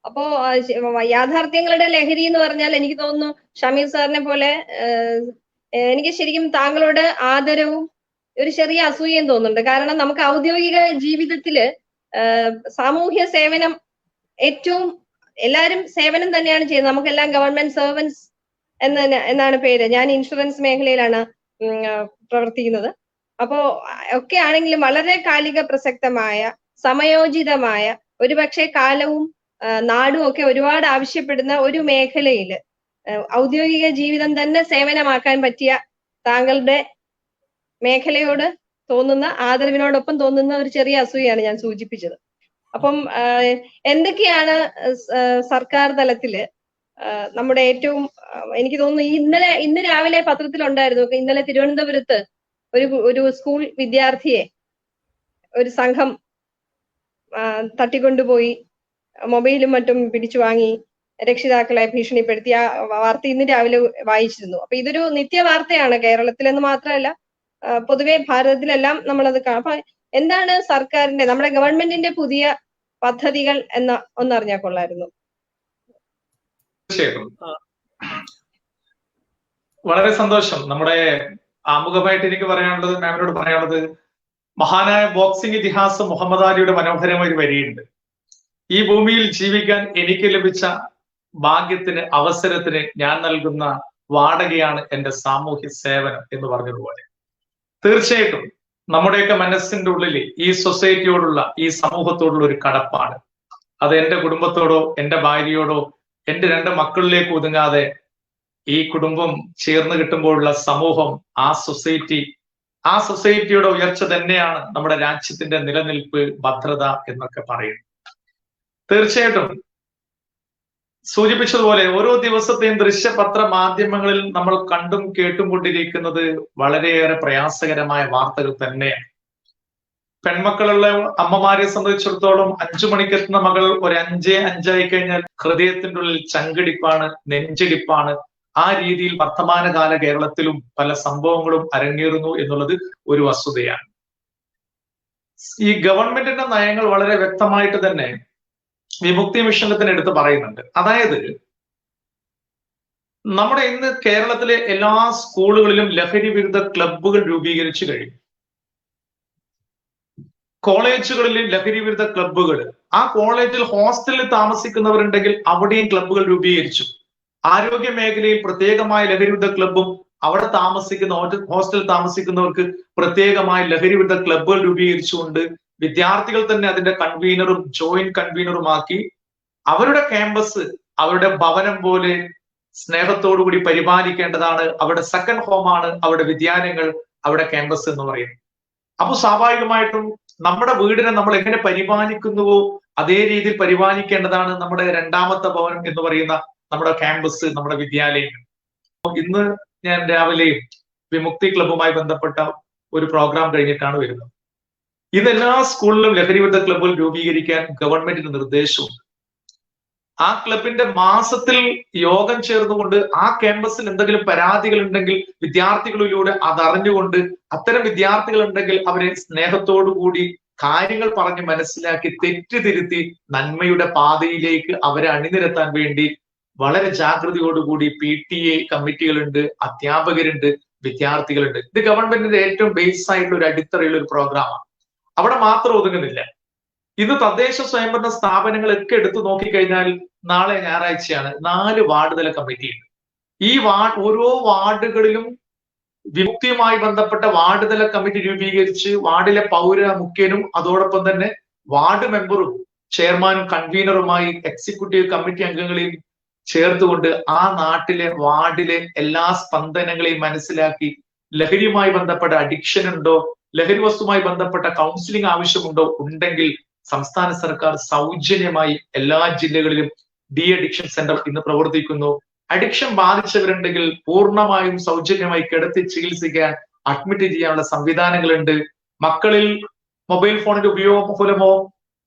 അപ്പോ യാഥാർത്ഥ്യങ്ങളുടെ ലഹരി എന്ന് പറഞ്ഞാൽ എനിക്ക് തോന്നുന്നു ഷമീർ സാറിനെ പോലെ എനിക്ക് ശരിക്കും താങ്കളോട് ആദരവും ഒരു ചെറിയ അസൂയയും തോന്നുന്നുണ്ട്. കാരണം നമുക്ക് ഔദ്യോഗിക ജീവിതത്തില് സാമൂഹ്യ സേവനം ഏറ്റവും എല്ലാവരും സേവനം തന്നെയാണ് ചെയ്യുന്നത്. നമുക്കെല്ലാം ഗവൺമെന്റ് സർവൻസ് എന്നാണ് പേര്. ഞാൻ ഇൻഷുറൻസ് മേഖലയിലാണ് പ്രവർത്തിക്കുന്നത്. അപ്പോ ഒക്കെ ആണെങ്കിലും വളരെ കാലിക പ്രസക്തമായ സമയോചിതമായ ഒരുപക്ഷെ കാലവും നാടും ഒക്കെ ഒരുപാട് ആവശ്യപ്പെടുന്ന ഒരു മേഖലയിൽ ഔദ്യോഗിക ജീവിതം തന്നെ സേവനമാക്കാൻ പറ്റിയ താങ്കളുടെ മേഖലയോട് തോന്നുന്ന ആദരവിനോടൊപ്പം തോന്നുന്ന ഒരു ചെറിയ അസൂയാണ് ഞാൻ സൂചിപ്പിച്ചത്. അപ്പം എന്തൊക്കെയാണ് സർക്കാർ തലത്തില് നമ്മുടെ ഏറ്റവും എനിക്ക് തോന്നുന്നു ഇന്ന് രാവിലെ പത്രത്തിലുണ്ടായിരുന്നു, ഇന്നലെ തിരുവനന്തപുരത്ത് ഒരു സ്കൂൾ വിദ്യാർത്ഥിയെ ഒരു സംഘം തട്ടിക്കൊണ്ടുപോയി മൊബൈലും മറ്റും പിടിച്ചു വാങ്ങി രക്ഷിതാക്കളെ ഭീഷണിപ്പെടുത്തിയ വാർത്ത ഇന്ന് രാവിലെ വായിച്ചിരുന്നു. അപ്പൊ ഇതൊരു നിത്യ വാർത്തയാണ് കേരളത്തിലെന്ന് മാത്രമല്ല പൊതുവെ ഭാരതത്തിലെല്ലാം നമ്മളത് കാണാം. അപ്പൊ എന്താണ് സർക്കാരിന്റെ നമ്മുടെ ഗവൺമെന്റിന്റെ പുതിയ പദ്ധതികൾ എന്ന് ഒന്നറിഞ്ഞാൽ കൊള്ളായിരുന്നു. തീർച്ചയായിട്ടും വളരെ സന്തോഷം. നമ്മുടെ ആമുഖമായിട്ട് എനിക്ക് പറയാനുള്ളത്, മാമിനോട് പറയാനുള്ളത്, മഹാനായ ബോക്സിംഗ് ഇതിഹാസം മുഹമ്മദ് അലിയുടെ മനോഹരമായ ഒരു വരിയുണ്ട്. ഈ ഭൂമിയിൽ ജീവിക്കാൻ എനിക്ക് ലഭിച്ച ഭാഗ്യത്തിന്, അവസരത്തിന് ഞാൻ നൽകുന്ന വാടകയാണ് എന്റെ സാമൂഹ്യ സേവനം എന്ന് പറഞ്ഞതുപോലെ തീർച്ചയായിട്ടും നമ്മുടെയൊക്കെ മനസ്സിന്റെ ഉള്ളിൽ ഈ സൊസൈറ്റിയോടുള്ള, ഈ സമൂഹത്തോടുള്ള ഒരു കടപ്പാണ്. അത് എന്റെ കുടുംബത്തോടോ എന്റെ ഭാര്യയോടോ എന്റെ 2 മക്കളിലേക്ക് ഒതുങ്ങാതെ ഈ കുടുംബം ചേർന്ന് കിട്ടുമ്പോഴുള്ള സമൂഹം, ആ സൊസൈറ്റിയുടെ ഉയർച്ച തന്നെയാണ് നമ്മുടെ രാജ്യത്തിന്റെ നിലനിൽപ്പ്, ഭദ്രത എന്നൊക്കെ പറയുന്നത്. തീർച്ചയായിട്ടും സൂചിപ്പിച്ചതുപോലെ ഓരോ ദിവസത്തെയും ദൃശ്യപത്ര മാധ്യമങ്ങളിൽ നമ്മൾ കണ്ടും കേട്ടും കൊണ്ടിരിക്കുന്നത് വളരെയേറെ പ്രയാസകരമായ വാർത്തകൾ തന്നെയാണ്. പെൺമക്കളുള്ള അമ്മമാരെ സംബന്ധിച്ചിടത്തോളം 5 മണിക്കെത്തുന്ന മകൾ ഒരു 5 കഴിഞ്ഞാൽ ഹൃദയത്തിന്റെ ഉള്ളിൽ ചങ്കിടിപ്പാണ്, നെഞ്ചിടിപ്പാണ്. ആ രീതിയിൽ വർത്തമാനകാല കേരളത്തിലും പല സംഭവങ്ങളും അരങ്ങേറുന്നു എന്നുള്ളത് ഒരു വസ്തുതയാണ്. ഈ ഗവൺമെന്റിന്റെ നയങ്ങൾ വളരെ വ്യക്തമായിട്ട് തന്നെ വിമുക്തി മിഷനത്തിന് എടുത്ത് പറയുന്നുണ്ട്. അതായത് നമ്മുടെ ഇന്ന് കേരളത്തിലെ എല്ലാ സ്കൂളുകളിലും ലഹരി വിരുദ്ധ ക്ലബ്ബുകൾ രൂപീകരിച്ചു കഴിഞ്ഞു. കോളേജുകളിൽ ലഹരി വിരുദ്ധ ക്ലബ്ബുകൾ, ആ കോളേജിൽ ഹോസ്റ്റലിൽ താമസിക്കുന്നവരുണ്ടെങ്കിൽ അവിടെയും ക്ലബ്ബുകൾ രൂപീകരിച്ചു. ആരോഗ്യ മേഖലയിൽ പ്രത്യേകമായ ലഹരി വിരുദ്ധ ക്ലബ്ബും, അവിടെ ഹോസ്റ്റലിൽ താമസിക്കുന്നവർക്ക് പ്രത്യേകമായ ലഹരി വിരുദ്ധ ക്ലബ്ബുകൾ രൂപീകരിച്ചുകൊണ്ട് വിദ്യാർത്ഥികൾ തന്നെ അതിന്റെ കൺവീനറും ജോയിന്റ് കൺവീനറുമാക്കി അവരുടെ ക്യാമ്പസ്, അവരുടെ ഭവനം പോലെ സ്നേഹത്തോടുകൂടി പരിപാലിക്കേണ്ടതാണ്. അവിടെ സെക്കൻഡ് ഹോമാണ് അവരുടെ വിദ്യാലയങ്ങൾ, അവിടെ ക്യാമ്പസ് എന്ന് പറയുന്നത്. അപ്പൊ സ്വാഭാവികമായിട്ടും നമ്മുടെ വീടിനെ നമ്മൾ എങ്ങനെ പരിപാലിക്കുന്നുവോ അതേ രീതിയിൽ പരിപാലിക്കേണ്ടതാണ് നമ്മുടെ 2ാമത്തെ ഭവനം എന്ന് പറയുന്ന നമ്മുടെ ക്യാമ്പസ്, നമ്മുടെ വിദ്യാലയങ്ങൾ. ഇന്ന് ഞാൻ രാവിലെ വിമുക്തി ക്ലബ്ബുമായി ബന്ധപ്പെട്ട ഒരു പ്രോഗ്രാം കഴിഞ്ഞിട്ടാണ് വരുന്നത്. ഇതെല്ലാ സ്കൂളിലും ലഹരി വിരുദ്ധ ക്ലബ്ബുകൾ രൂപീകരിക്കാൻ ഗവൺമെന്റിന് നിർദ്ദേശമുണ്ട്. ആ ക്ലബിന്റെ മാസത്തിൽ യോഗം ചേർന്നുകൊണ്ട് ആ ക്യാമ്പസിൽ എന്തെങ്കിലും പരാതികൾ ഉണ്ടെങ്കിൽ വിദ്യാർത്ഥികളിലൂടെ അതറിഞ്ഞുകൊണ്ട് അത്തരം വിദ്യാർത്ഥികൾ ഉണ്ടെങ്കിൽ അവരെ സ്നേഹത്തോടുകൂടി കാര്യങ്ങൾ പറഞ്ഞ് മനസ്സിലാക്കി തെറ്റുതിരുത്തി നന്മയുടെ പാതയിലേക്ക് അവരെ അണിനിരത്താൻ വേണ്ടി വളരെ ജാഗ്രതയോടുകൂടി PTA കമ്മിറ്റികളുണ്ട്, അധ്യാപകരുണ്ട്, വിദ്യാർത്ഥികളുണ്ട്. ഇത് ഗവൺമെന്റിന്റെ ഏറ്റവും ബേസ് ആയിട്ടുള്ള ഒരു അടിത്തറയുള്ള ഒരു പ്രോഗ്രാമാണ്. അവിടെ മാത്രം ഒതുങ്ങുന്നില്ല. ഇന്ന് തദ്ദേശ സ്വയംഭരണ സ്ഥാപനങ്ങളൊക്കെ എടുത്തു നോക്കിക്കഴിഞ്ഞാൽ നാളെ ഞായറാഴ്ചയാണ് 4 വാർഡ് തല കമ്മിറ്റിയുണ്ട്. ഈ ഓരോ വാർഡുകളിലും വിമുക്തിയുമായി ബന്ധപ്പെട്ട വാർഡ് തല കമ്മിറ്റി രൂപീകരിച്ച് വാർഡിലെ മുഖ്യനും അതോടൊപ്പം തന്നെ വാർഡ് മെമ്പറും ചെയർമാനും കൺവീനറുമായി എക്സിക്യൂട്ടീവ് കമ്മിറ്റി അംഗങ്ങളെയും ചേർത്തുകൊണ്ട് ആ നാട്ടിലെ വാർഡിലെ എല്ലാ സ്പന്ദനങ്ങളെയും മനസ്സിലാക്കി ലഹരിയുമായി ബന്ധപ്പെട്ട അഡിക്ഷൻ ഉണ്ടോ, ലഹരി വസ്തുമായി ബന്ധപ്പെട്ട കൗൺസിലിംഗ് ആവശ്യമുണ്ടോ, ഉണ്ടെങ്കിൽ സംസ്ഥാന സർക്കാർ സൗജന്യമായി എല്ലാ ജില്ലകളിലും ഡി അഡിക്ഷൻ സെന്റർ ഇന്ന് പ്രവർത്തിക്കുന്നു. അഡിക്ഷൻ ബാധിച്ചവരുണ്ടെങ്കിൽ പൂർണ്ണമായും സൗജന്യമായി കിടത്തി ചികിത്സിക്കാൻ, അഡ്മിറ്റ് ചെയ്യാനുള്ള സംവിധാനങ്ങളുണ്ട്. മക്കളിൽ മൊബൈൽ ഫോണിന്റെ ഉപയോഗം മൂലമോ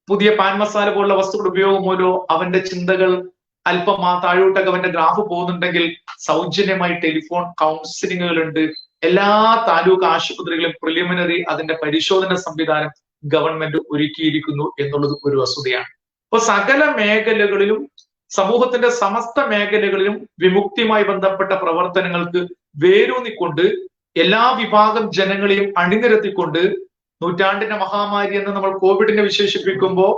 പുതിയ പാൻ മസാല പോലുള്ള വസ്തുക്കളുടെ ഉപയോഗം മൂലമോ അവന്റെ ചിന്തകൾ അല്പം താഴോട്ടൊക്കെ അവന്റെ ഗ്രാഫ് പോകുന്നുണ്ടെങ്കിൽ സൗജന്യമായി ടെലിഫോൺ കൗൺസിലിങ്ങുകളുണ്ട്. എല്ലാ താലൂക്ക് ആശുപത്രികളിലും പ്രിലിമിനറി അതിന്റെ പരിശോധന സംവിധാനം ഗവൺമെന്റ് ഒരുക്കിയിരിക്കുന്നു എന്നുള്ളത് ഒരു വസ്തുതയാണ്. അപ്പൊ സകല മേഖലകളിലും സമൂഹത്തിന്റെ സമസ്ത മേഖലകളിലും വിമുക്തിയുമായി ബന്ധപ്പെട്ട പ്രവർത്തനങ്ങൾക്ക് വേരൂന്നിക്കൊണ്ട് എല്ലാ വിഭാഗം ജനങ്ങളെയും അണിനിരത്തിക്കൊണ്ട് നൂറ്റാണ്ടിന്റെ മഹാമാരി എന്ന് നമ്മൾ കോവിഡിനെ വിശേഷിപ്പിക്കുമ്പോൾ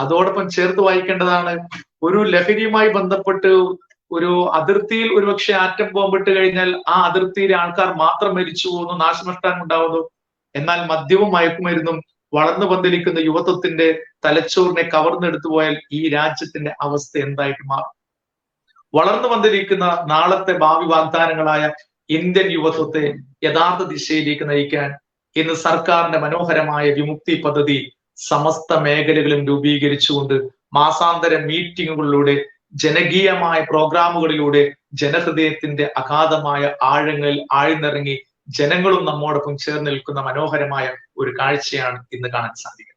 അതോടൊപ്പം ചേർത്ത് വായിക്കേണ്ടതാണ് ഒരു ലഹരിയുമായി ബന്ധപ്പെട്ട് ഒരു അതിർത്തിയിൽ ഒരുപക്ഷെ ആറ്റം ബോംബിട്ട് കഴിഞ്ഞാൽ ആ അതിർത്തിയിലെ ആൾക്കാർ മാത്രം മരിച്ചു പോകുന്നു, നാശനഷ്ടം ഉണ്ടാവുന്നു. എന്നാൽ മദ്യവും മയക്കുമരുന്നും വളർന്നു പന്തലിക്കുന്ന യുവത്വത്തിന്റെ തലച്ചോറിനെ കവർന്നെടുത്തു പോയാൽ ഈ രാജ്യത്തിന്റെ അവസ്ഥ എന്തായിട്ട് മാറും? വളർന്നു പന്തലിക്കുന്ന നാളത്തെ ഭാവി വാഗ്ദാനങ്ങളായ ഇന്ത്യൻ യുവത്വത്തെ യഥാർത്ഥ ദിശയിലേക്ക് നയിക്കാൻ ഇന്ന് സർക്കാരിന്റെ മനോഹരമായ വിമുക്തി പദ്ധതി സമസ്ത മേഖലകളും രൂപീകരിച്ചുകൊണ്ട് മാസാന്തര മീറ്റിങ്ങുകളിലൂടെ ജനകീയമായ പ്രോഗ്രാമുകളിലൂടെ ജനഹൃദയത്തിന്റെ അഗാധമായ ആഴങ്ങളിൽ ആഴ്ന്നിറങ്ങി ജനങ്ങളും നമ്മോടൊപ്പം ചേർന്ന് നിൽക്കുന്ന മനോഹരമായ ഒരു കാഴ്ചയാണ് ഇന്ന് കാണാൻ സാധിക്കുന്നത്.